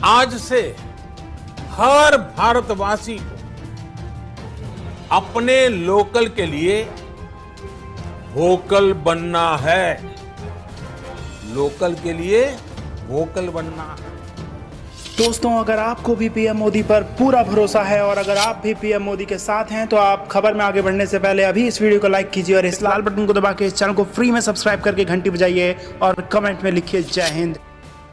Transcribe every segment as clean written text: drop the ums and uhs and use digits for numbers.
आज से हर भारतवासी को अपने लोकल के लिए वोकल बनना है। लोकल के लिए वोकल बनना है। दोस्तों, अगर आपको भी पीएम मोदी पर पूरा भरोसा है और अगर आप भी पीएम मोदी के साथ हैं तो आप खबर में आगे बढ़ने से पहले अभी इस वीडियो को लाइक कीजिए और इस लाल बटन को दबा के इस चैनल को फ्री में सब्सक्राइब करके घंटी बजाइए और कमेंट में लिखिए जय हिंद।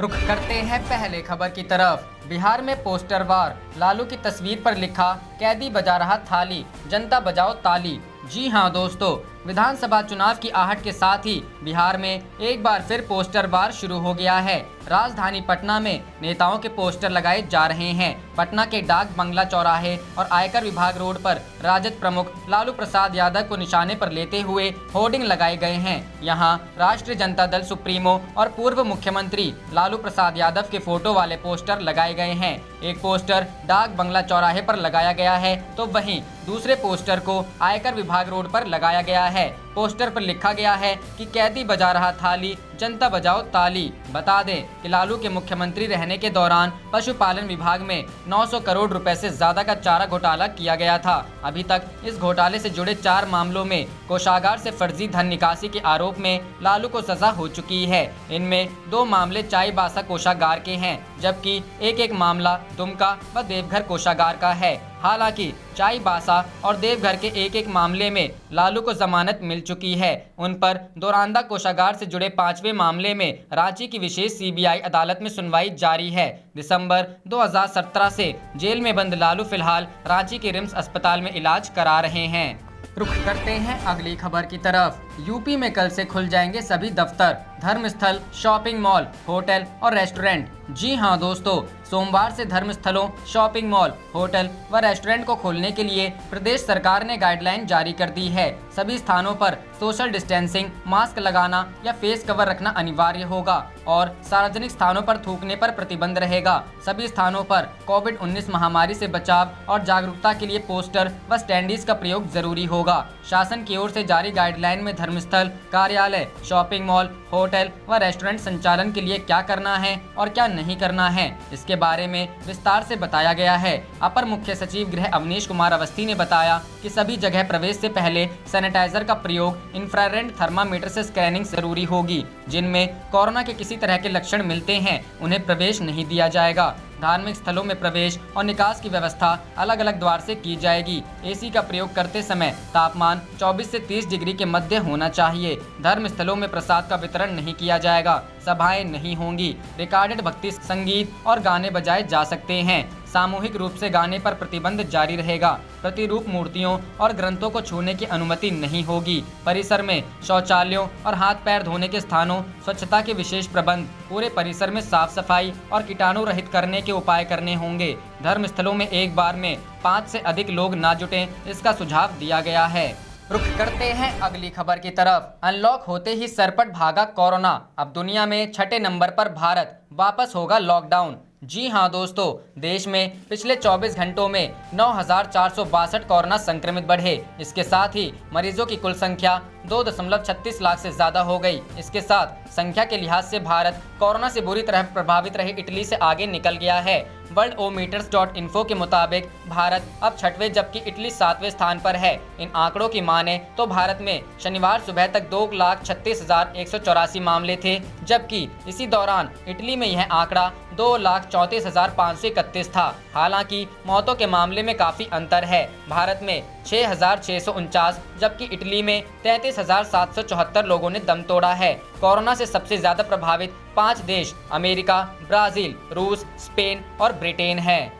रुख करते हैं पहले खबर की तरफ। बिहार में पोस्टर वार, लालू की तस्वीर पर लिखा कैदी बजा रहा थाली, जनता बजाओ ताली। जी हां दोस्तों, विधानसभा चुनाव की आहट के साथ ही बिहार में एक बार फिर पोस्टर वार शुरू हो गया है। राजधानी पटना में नेताओं के पोस्टर लगाए जा रहे हैं। पटना के डाक बंगला चौराहे और आयकर विभाग रोड पर राजद प्रमुख लालू प्रसाद यादव को निशाने पर लेते हुए होर्डिंग लगाए गए हैं। यहां राष्ट्रीय जनता दल सुप्रीमो और पूर्व मुख्यमंत्री लालू प्रसाद यादव के फोटो वाले पोस्टर लगाए गए हैं। एक पोस्टर डाक बंगला चौराहे पर लगाया गया है तो वहीं दूसरे पोस्टर को आयकर विभाग रोड पर लगाया गया है। पोस्टर पर लिखा गया है कि कैदी बजा रहा थाली, जनता बजाओ ताली। बता दें कि लालू के मुख्यमंत्री रहने के दौरान पशुपालन विभाग में 900 करोड़ रुपए से ज्यादा का चारा घोटाला किया गया था। अभी तक इस घोटाले से जुड़े 4 मामलों में कोषागार से फर्जी धन निकासी के आरोप में लालू को सजा हो चुकी है। इनमें 2 मामले चाईबासा कोषागार के हैं, जबकि एक मामला दुमका व देवघर कोषागार का है। हालांकि चाईबासा और देवघर के एक मामले में लालू को जमानत मिल चुकी है। उन पर दोरांदा कोषागार से जुड़े 5वें मामले में रांची की विशेष सीबीआई अदालत में सुनवाई जारी है। दिसंबर 2017 से जेल में बंद लालू फिलहाल रांची के रिम्स अस्पताल में इलाज करा रहे हैं। रुख करते हैं अगली खबर की तरफ। यूपी में कल से खुल जाएंगे सभी दफ्तर, धर्मस्थल, शॉपिंग मॉल, होटल और रेस्टोरेंट। जी हां दोस्तों, सोमवार से धर्मस्थलों, शॉपिंग मॉल, होटल व रेस्टोरेंट को खोलने के लिए प्रदेश सरकार ने गाइडलाइन जारी कर दी है। सभी स्थानों पर सोशल डिस्टेंसिंग, मास्क लगाना या फेस कवर रखना अनिवार्य होगा और सार्वजनिक स्थानों पर थूकने पर प्रतिबंध रहेगा। सभी स्थानों पर कोविड-19 महामारी से बचाव और जागरूकता के लिए पोस्टर व स्टैंडीज का प्रयोग जरूरी होगा। शासन की ओर से जारी गाइडलाइन में धर्मस्थल, कार्यालय, शॉपिंग मॉल, होटल व रेस्टोरेंट संचालन के लिए क्या करना है और क्या नहीं करना है, इसके बारे में विस्तार से बताया गया है। अपर मुख्य सचिव गृह अवनीश कुमार अवस्थी ने बताया कि सभी जगह प्रवेश से पहले सैनिटाइजर का प्रयोग, इंफ्रारेड थर्मामीटर से स्कैनिंग जरूरी होगी। जिनमें कोरोना के किसी तरह के लक्षण मिलते हैं उन्हें प्रवेश नहीं दिया जाएगा। धार्मिक स्थलों में प्रवेश और निकास की व्यवस्था अलग अलग द्वार से की जाएगी। एसी का प्रयोग करते समय तापमान 24 से 30 डिग्री के मध्य होना चाहिए। धर्म स्थलों में प्रसाद का वितरण नहीं किया जाएगा। सभाएं नहीं होंगी। रिकॉर्डेड भक्ति संगीत और गाने बजाए जा सकते हैं। सामूहिक रूप से गाने पर प्रतिबंध जारी रहेगा। प्रतिरूप मूर्तियों और ग्रंथों को छूने की अनुमति नहीं होगी। परिसर में शौचालयों और हाथ पैर धोने के स्थानों, स्वच्छता के विशेष प्रबंध, पूरे परिसर में साफ सफाई और कीटाणु रहित करने के उपाय करने होंगे। धर्म स्थलों में एक बार में 5 से अधिक लोग ना जुटें, इसका सुझाव दिया गया है। रुख करते हैं अगली खबर की तरफ। अनलॉक होते ही सरपट भागा कोरोना, अब दुनिया में 6ठे नंबर पर भारत, वापस होगा लॉकडाउन। जी हां दोस्तों, देश में पिछले 24 घंटों में 9,462 कोरोना संक्रमित बढ़े। इसके साथ ही मरीजों की कुल संख्या 2.36 लाख से ज्यादा हो गई। इसके साथ संख्या के लिहाज से भारत कोरोना से बुरी तरह प्रभावित रहे इटली से आगे निकल गया है। worldometers.info के मुताबिक भारत अब 6वें जबकि इटली 7वें स्थान पर है। इन आंकड़ों की माने तो भारत में शनिवार सुबह तक 2,36,184 मामले थे, जबकि इसी दौरान इटली में यह आंकड़ा 2,34,531 था। हालांकि मौतों के मामले में काफी अंतर है। भारत में 6,649 जबकि इटली में 33,774 लोगों ने दम तोड़ा है। कोरोना से सबसे ज्यादा प्रभावित 5 देश अमेरिका, ब्राजील, रूस, स्पेन और ब्रिटेन है।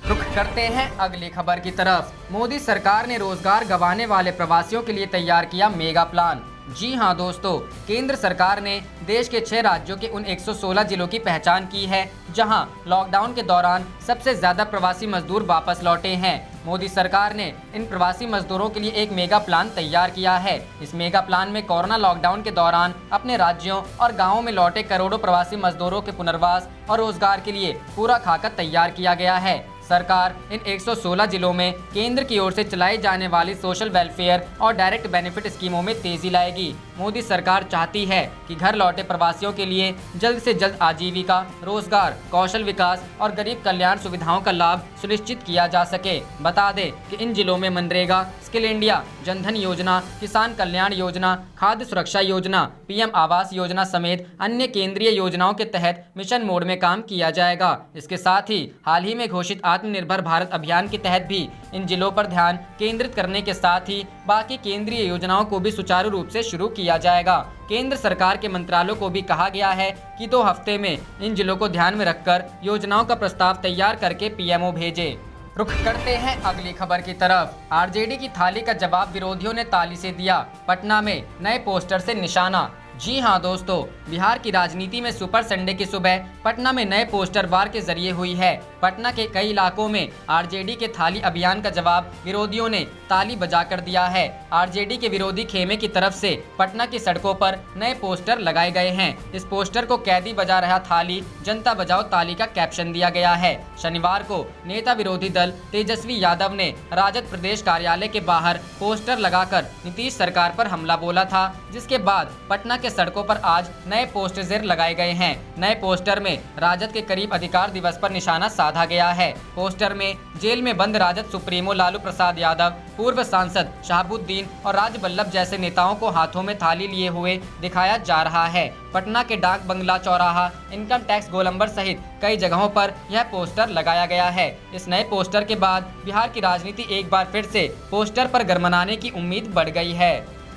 रुख करते हैं अगली खबर की तरफ। मोदी सरकार ने रोजगार गंवाने वाले प्रवासियों के लिए तैयार किया मेगा प्लान। जी हां दोस्तों, केंद्र सरकार ने देश के 6 राज्यों के उन 116 जिलों की पहचान की है जहां लॉकडाउन के दौरान सबसे ज्यादा प्रवासी मजदूर वापस लौटे हैं। मोदी सरकार ने इन प्रवासी मजदूरों के लिए एक मेगा प्लान तैयार किया है। इस मेगा प्लान में कोरोना लॉकडाउन के दौरान अपने राज्यों और गाँवों में लौटे करोड़ों प्रवासी मजदूरों के पुनर्वास और रोजगार के लिए पूरा खाका तैयार किया गया है। सरकार इन 116 जिलों में केंद्र की ओर से चलाई जाने वाली सोशल वेलफेयर और डायरेक्ट बेनिफिट स्कीमों में तेजी लाएगी। मोदी सरकार चाहती है कि घर लौटे प्रवासियों के लिए जल्द से जल्द आजीविका, रोजगार, कौशल विकास और गरीब कल्याण सुविधाओं का लाभ सुनिश्चित किया जा सके। बता दें कि इन जिलों में मनरेगा, स्किल इंडिया, जनधन योजना, किसान कल्याण योजना, खाद्य सुरक्षा योजना, पीएम आवास योजना समेत अन्य केंद्रीय योजनाओं के तहत मिशन मोड में काम किया जाएगा। इसके साथ ही हाल ही में घोषित आत्मनिर्भर भारत अभियान के तहत भी इन जिलों पर ध्यान केंद्रित करने के साथ ही बाकी केंद्रीय योजनाओं को भी सुचारू रूप से शुरू किया जाएगा। केंद्र सरकार के मंत्रालयों को भी कहा गया है कि 2 हफ्ते में इन जिलों को ध्यान में रखकर योजनाओं का प्रस्ताव तैयार करके पीएमओ भेजे। रुख करते हैं अगली खबर की तरफ। आरजेडी की थाली का जवाब विरोधियों ने ताली से दिया, पटना में नए पोस्टर से निशाना। जी हां दोस्तों, बिहार की राजनीति में सुपर संडे की सुबह पटना में नए पोस्टर वार के जरिए हुई है। पटना के कई इलाकों में आरजेडी के थाली अभियान का जवाब विरोधियों ने ताली बजाकर दिया है। आरजेडी के विरोधी खेमे की तरफ से पटना की सड़कों पर नए पोस्टर लगाए गए हैं। इस पोस्टर को कैदी बजा रहा थाली, जनता बजाओ ताली का कैप्शन दिया गया है। शनिवार को नेता विरोधी दल तेजस्वी यादव ने राजद प्रदेश कार्यालय के बाहर पोस्टर लगाकर नीतीश सरकार पर हमला बोला था, जिसके बाद पटना के सड़कों पर आज नए पोस्टर लगाए गए हैं। नए पोस्टर में राजद के करीब अधिकार दिवस पर निशाना साधा गया है। पोस्टर में जेल में बंद राजद सुप्रीमो लालू प्रसाद यादव, पूर्व सांसद शहाबुद्दीन और राजबल्लभ जैसे नेताओं को हाथों में थाली लिए हुए दिखाया जा रहा है। पटना के डाक बंगला, चौराहा, इनकम टैक्स गोलंबर सहित कई जगहों पर यह पोस्टर लगाया गया है। इस नए पोस्टर के बाद बिहार की राजनीति एक बार फिर से पोस्टर पर गरमाने की उम्मीद बढ़ गई है।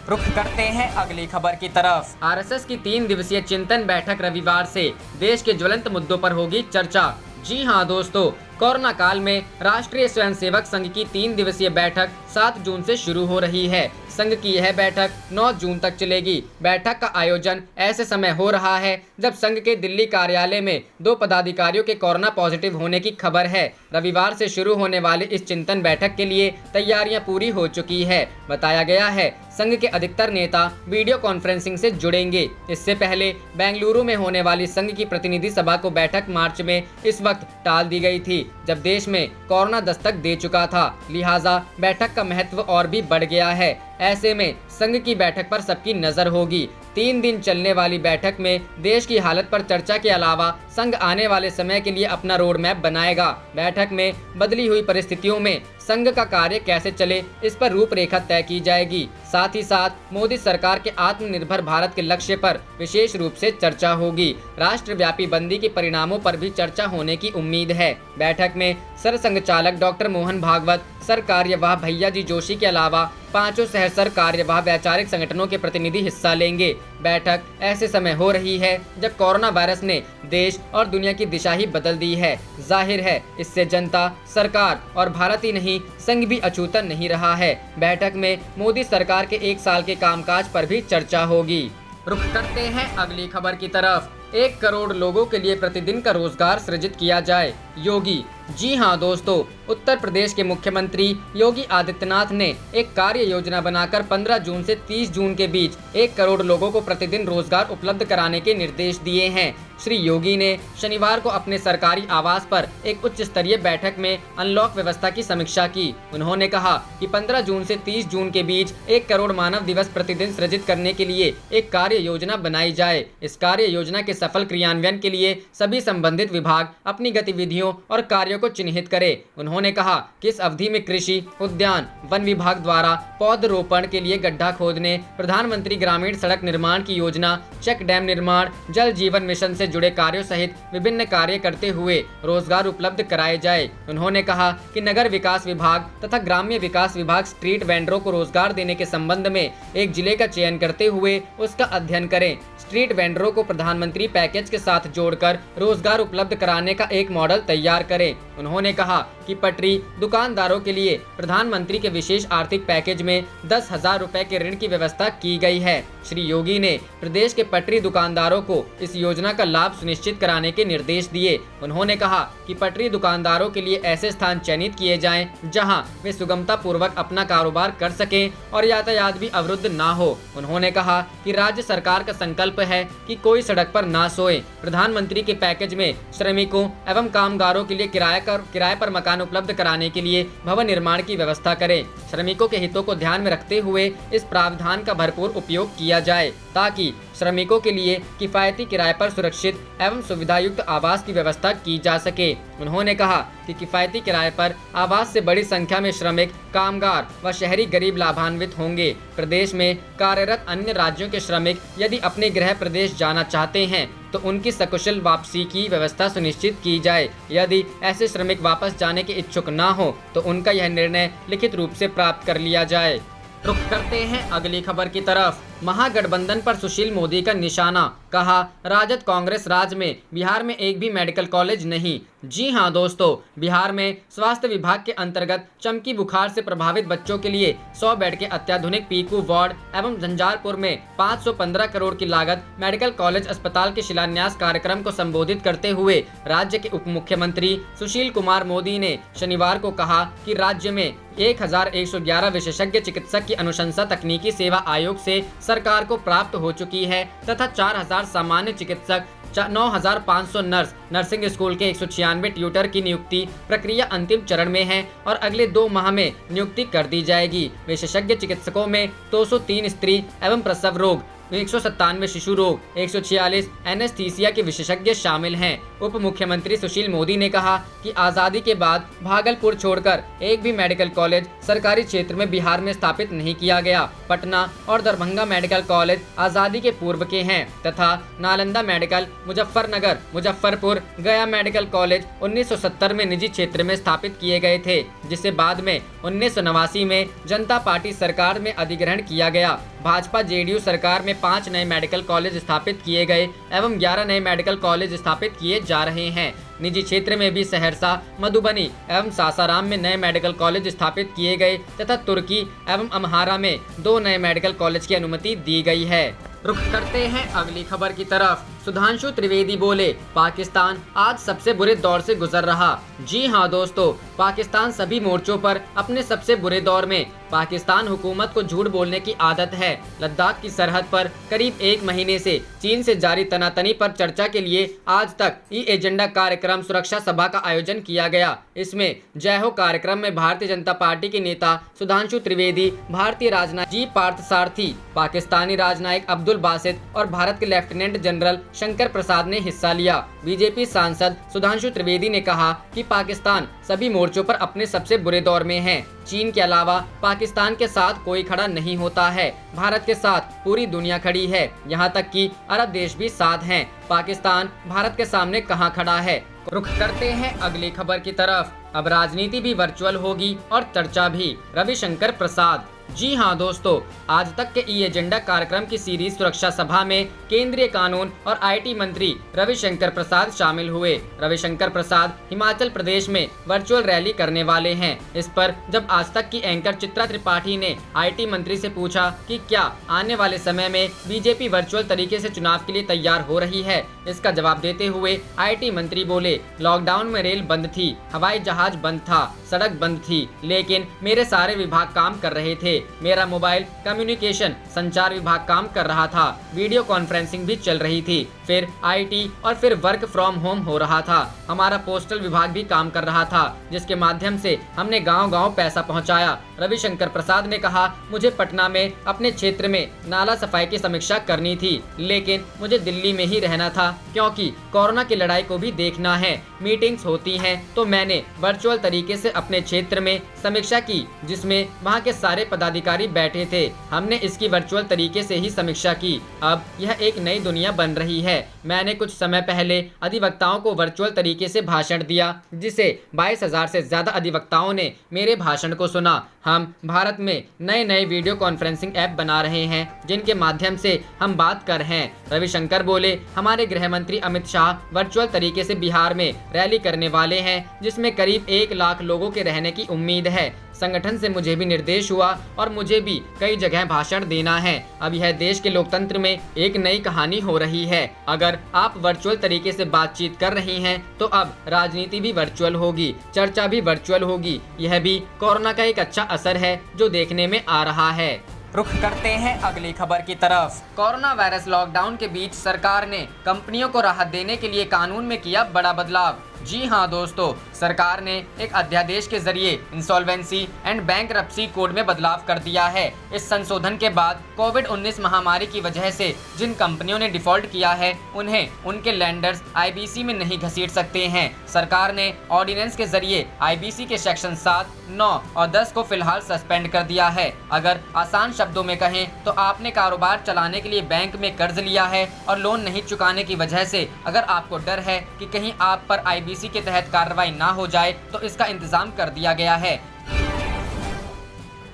रुख करते हैं अगली खबर की तरफ। आरएसएस की 3 दिवसीय चिंतन बैठक रविवार से देश के ज्वलंत मुद्दों पर होगी चर्चा। जी हां दोस्तों, कोरोना काल में राष्ट्रीय स्वयंसेवक संघ की 3 दिवसीय बैठक 7 जून से शुरू हो रही है। संघ की यह बैठक 9 जून तक चलेगी। बैठक का आयोजन ऐसे समय हो रहा है जब संघ के दिल्ली कार्यालय में 2 पदाधिकारियों के कोरोना पॉजिटिव होने की खबर है। रविवार से शुरू होने वाले इस चिंतन बैठक के लिए तैयारियां पूरी हो चुकी है। बताया गया है संघ के अधिकतर नेता वीडियो कॉन्फ्रेंसिंग से जुड़ेंगे। इससे पहले बेंगलुरु में होने वाली संघ की प्रतिनिधि सभा को बैठक मार्च में इस वक्त टाल दी गई थी, जब देश में कोरोना दस्तक दे चुका था। लिहाजा बैठक का महत्व और भी बढ़ गया है। ऐसे में संघ की बैठक पर सबकी नजर होगी। 3 दिन चलने वाली बैठक में देश की हालत पर चर्चा के अलावा संघ आने वाले समय के लिए अपना रोड मैप बनाएगा। बैठक में बदली हुई परिस्थितियों में संघ का कार्य कैसे चले, इस पर रूपरेखा तय की जाएगी। साथ ही साथ मोदी सरकार के आत्मनिर्भर भारत के लक्ष्य पर विशेष रूप से चर्चा होगी। राष्ट्रव्यापी बंदी के परिणामों पर भी चर्चा होने की उम्मीद है। बैठक में सरसंघ चालक डॉक्टर मोहन भागवत, सर कार्यवाह भैया जी जोशी के अलावा 5 सहसर कार्यवाह वैचारिक संगठनों के प्रतिनिधि हिस्सा लेंगे। बैठक ऐसे समय हो रही है जब कोरोना वायरस ने देश और दुनिया की दिशा ही बदल दी है। जाहिर है इससे जनता, सरकार और भारत ही नहीं संघ भी अछूता नहीं रहा है। बैठक में मोदी सरकार के 1 साल के कामकाज पर भी चर्चा होगी। रुख करते हैं अगली खबर की तरफ। 1 करोड़ लोगों के लिए प्रतिदिन का रोजगार सृजित किया जाए, योगी। जी हां दोस्तों, उत्तर प्रदेश के मुख्यमंत्री योगी आदित्यनाथ ने एक कार्य योजना बनाकर 15 जून से 30 जून के बीच 1 करोड़ लोगों को प्रतिदिन रोजगार उपलब्ध कराने के निर्देश दिए हैं। श्री योगी ने शनिवार को अपने सरकारी आवास पर एक उच्च स्तरीय बैठक में अनलॉक व्यवस्था की समीक्षा की। उन्होंने कहा कि 15 जून से 30 जून के बीच 1 करोड़ मानव दिवस प्रतिदिन सृजित करने के लिए एक कार्य योजना बनाई जाए। इस कार्य योजना के सफल क्रियान्वयन के लिए सभी संबंधित विभाग अपनी गतिविधियों और कार्यों को चिन्हित करें। उन्होंने कहा कि इस अवधि में कृषि, उद्यान, वन विभाग द्वारा पौधरोपण के लिए गड्ढा खोदने, प्रधानमंत्री ग्रामीण सड़क निर्माण की योजना, चेक डैम निर्माण, जल जीवन मिशन से जुड़े कार्यों सहित विभिन्न कार्य करते हुए रोजगार उपलब्ध कराए जाए। उन्होंने कहा कि नगर विकास विभाग तथा ग्राम्य विकास विभाग स्ट्रीट वेंडरों को रोजगार देने के संबंध में एक जिले का चयन करते हुए उसका अध्ययन करें। स्ट्रीट वेंडरों को प्रधानमंत्री पैकेज के साथ जोड़कर रोजगार उपलब्ध कराने का एक मॉडल तैयार करें। उन्होंने कहा कि पटरी दुकानदारों के लिए प्रधानमंत्री के विशेष आर्थिक पैकेज में 10,000 रुपए के ऋण की व्यवस्था की गई है। श्री योगी ने प्रदेश के पटरी दुकानदारों को इस योजना का लाभ सुनिश्चित कराने के निर्देश दिए। उन्होंने कहा कि पटरी दुकानदारों के लिए ऐसे स्थान चयनित किए जाएं जहां वे सुगमता पूर्वक अपना कारोबार कर सकें और यातायात भी अवरुद्ध ना हो। उन्होंने कहा कि राज्य सरकार का संकल्प है कि कोई सड़क पर ना सोए। प्रधानमंत्री के पैकेज में श्रमिकों एवं कामगारों के लिए किराया किराए पर मकान उपलब्ध कराने के लिए भवन निर्माण की व्यवस्था करें। श्रमिकों के हितों को ध्यान में रखते हुए इस प्रावधान का भरपूर उपयोग किया जाए ताकि श्रमिकों के लिए किफायती किराए पर सुरक्षित एवं सुविधायुक्त आवास की व्यवस्था की जा सके। उन्होंने कहा कि किफायती किराए पर आवास से बड़ी संख्या में श्रमिक, कामगार व शहरी गरीब लाभान्वित होंगे। प्रदेश में कार्यरत अन्य राज्यों के श्रमिक यदि अपने गृह प्रदेश जाना चाहते हैं तो उनकी सकुशल वापसी की व्यवस्था सुनिश्चित की जाए। यदि ऐसे श्रमिक वापस जाने के इच्छुक न हो तो उनका यह निर्णय लिखित रूप से प्राप्त कर लिया जाए। रुख करते हैं अगली खबर की तरफ। महागठबंधन पर सुशील मोदी का निशाना, कहा राजद कांग्रेस राज में बिहार में एक भी मेडिकल कॉलेज नहीं। जी हां दोस्तों, बिहार में स्वास्थ्य विभाग के अंतर्गत चमकी बुखार से प्रभावित बच्चों के लिए 100 बेड के अत्याधुनिक पीकू वार्ड एवं झंझारपुर में 515 करोड़ की लागत मेडिकल कॉलेज अस्पताल के शिलान्यास कार्यक्रम को संबोधित करते हुए राज्य के उप मुख्यमंत्री सुशील कुमार मोदी ने शनिवार को कहा कि राज्य में 1111 विशेषज्ञ चिकित्सक की अनुशंसा तकनीकी सेवा आयोग से सरकार को प्राप्त हो चुकी है तथा 4000 सामान्य चिकित्सक, 9500 नर्स, नर्सिंग स्कूल के 196 ट्यूटर की नियुक्ति प्रक्रिया अंतिम चरण में है और अगले 2 माह में नियुक्ति कर दी जाएगी। विशेषज्ञ चिकित्सकों में 203 स्त्री एवं प्रसव रोग, 197 शिशु रोग, 146 एनेस्थीसिया के विशेषज्ञ शामिल हैं। उप मुख्यमंत्री सुशील मोदी ने कहा कि आज़ादी के बाद भागलपुर छोड़कर एक भी मेडिकल कॉलेज सरकारी क्षेत्र में बिहार में स्थापित नहीं किया गया। पटना और दरभंगा मेडिकल कॉलेज आज़ादी के पूर्व के हैं तथा नालंदा मेडिकल, मुजफ्फरनगर, मुजफ्फरपुर, गया मेडिकल कॉलेज 1970 में निजी क्षेत्र में स्थापित किए गए थे, जिसे बाद में 1989 में जनता पार्टी सरकार में अधिग्रहण किया गया। भाजपा जेडीयू सरकार में 5 नए मेडिकल कॉलेज स्थापित किए गए एवं 11 नए मेडिकल कॉलेज स्थापित किए जा रहे हैं। निजी क्षेत्र में भी सहरसा, मधुबनी एवं सासाराम में नए मेडिकल कॉलेज स्थापित किए गए तथा तुर्की एवं अम्हारा में 2 नए मेडिकल कॉलेज की अनुमति दी गई है। रुख करते हैं अगली खबर की तरफ। सुधांशु त्रिवेदी बोले, पाकिस्तान आज सबसे बुरे दौर से गुजर रहा। जी हां दोस्तों, पाकिस्तान सभी मोर्चों पर अपने सबसे बुरे दौर में। पाकिस्तान हुकूमत को झूठ बोलने की आदत है। लद्दाख की सरहद पर करीब 1 महीने से चीन से जारी तनातनी पर चर्चा के लिए आज तक ई एजेंडा कार्यक्रम सुरक्षा सभा का आयोजन किया गया। इसमें जय हो कार्यक्रम में भारतीय जनता पार्टी के नेता सुधांशु त्रिवेदी, भारतीय राजनायक जी पार्थ सारथी, पाकिस्तानी राजनायक अब्दुल बासित और भारत के लेफ्टिनेंट जनरल शंकर प्रसाद ने हिस्सा लिया। बीजेपी सांसद सुधांशु त्रिवेदी ने कहा कि पाकिस्तान सभी मोर्चों पर अपने सबसे बुरे दौर में है। चीन के अलावा पाकिस्तान के साथ कोई खड़ा नहीं होता है। भारत के साथ पूरी दुनिया खड़ी है, यहाँ तक कि अरब देश भी साथ हैं। पाकिस्तान भारत के सामने कहाँ खड़ा है। रुख करते हैं अगली खबर की तरफ। अब राजनीति भी वर्चुअल होगी और चर्चा भी। रविशंकर प्रसाद। जी हां दोस्तों, आज तक के ई एजेंडा कार्यक्रम की सीरीज सुरक्षा सभा में केंद्रीय कानून और आईटी मंत्री रविशंकर प्रसाद शामिल हुए। रविशंकर प्रसाद हिमाचल प्रदेश में वर्चुअल रैली करने वाले हैं। इस पर जब आज तक की एंकर चित्रा त्रिपाठी ने आईटी मंत्री से पूछा कि क्या आने वाले समय में बीजेपी वर्चुअल तरीके से चुनाव के लिए तैयार हो रही है, इसका जवाब देते हुए आईटी मंत्री बोले, लॉकडाउन में रेल बंद थी, हवाई जहाज बंद था, सड़क बंद थी, लेकिन मेरे सारे विभाग काम कर रहे थे। मेरा मोबाइल कम्युनिकेशन संचार विभाग काम कर रहा था, वीडियो कॉन्फ्रेंसिंग भी चल रही थी, फिर आईटी और फिर वर्क फ्रॉम होम हो रहा था। हमारा पोस्टल विभाग भी काम कर रहा था, जिसके माध्यम से हमने गांव-गांव पैसा पहुंचाया। रविशंकर प्रसाद ने कहा, मुझे पटना में अपने क्षेत्र में नाला सफाई की समीक्षा करनी थी, लेकिन मुझे दिल्ली में ही रहना था क्योंकि कोरोना की लड़ाई को भी देखना है। मीटिंग्स होती हैं तो मैंने वर्चुअल तरीके से अपने क्षेत्र में समीक्षा की, जिसमें वहां के सारे पदाधिकारी बैठे थे। हमने इसकी वर्चुअल तरीके से ही समीक्षा की। अब यह एक नई दुनिया बन रही है। मैंने कुछ समय पहले अधिवक्ताओं को वर्चुअल तरीके से भाषण दिया, जिसे 22,000 से ज्यादा अधिवक्ताओं ने मेरे भाषण को सुना। हम भारत में नए नए वीडियो कॉन्फ्रेंसिंग ऐप बना रहे हैं, जिनके माध्यम से हम बात कर रहे हैं। रविशंकर बोले, हमारे गृह मंत्री अमित शाह वर्चुअल तरीके से बिहार में रैली करने वाले हैं, जिसमें करीब 1 लाख लोगों के रहने की उम्मीद है। संगठन से मुझे भी निर्देश हुआ और मुझे भी कई जगह भाषण देना है। अब यह देश के लोकतंत्र में एक नई कहानी हो रही है। अगर आप वर्चुअल तरीके से बातचीत कर रही हैं, तो अब राजनीति भी वर्चुअल होगी, चर्चा भी वर्चुअल होगी। यह भी कोरोना का एक अच्छा असर है जो देखने में आ रहा है। रुख करते हैं अगली खबर की तरफ। कोरोना वायरस लॉकडाउन के बीच सरकार ने कंपनियों को राहत देने के लिए कानून में किया बड़ा बदलाव। जी हां दोस्तों, सरकार ने एक अध्यादेश के जरिए इंसॉल्वेंसी एंड बैंकरप्सी कोड में बदलाव कर दिया है। इस संशोधन के बाद कोविड-19 महामारी की वजह से जिन कंपनियों ने डिफॉल्ट किया है उन्हें उनके लैंडर्स आईबीसी में नहीं घसीट सकते हैं। सरकार ने ऑर्डिनेंस के जरिए आईबीसी के सेक्शन 7, 9 और 10 को फिलहाल सस्पेंड कर दिया है। अगर आसान शब्दों में कहें तो आपने कारोबार चलाने के लिए बैंक में कर्ज लिया है और लोन नहीं चुकाने की वजह से अगर आपको डर है कि कहीं आप पर आईबीसी के तहत कार्रवाई ना हो जाए तो इसका इंतजाम कर दिया गया है।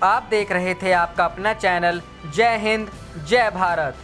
आप देख रहे थे आपका अपना चैनल जय हिंद जय भारत।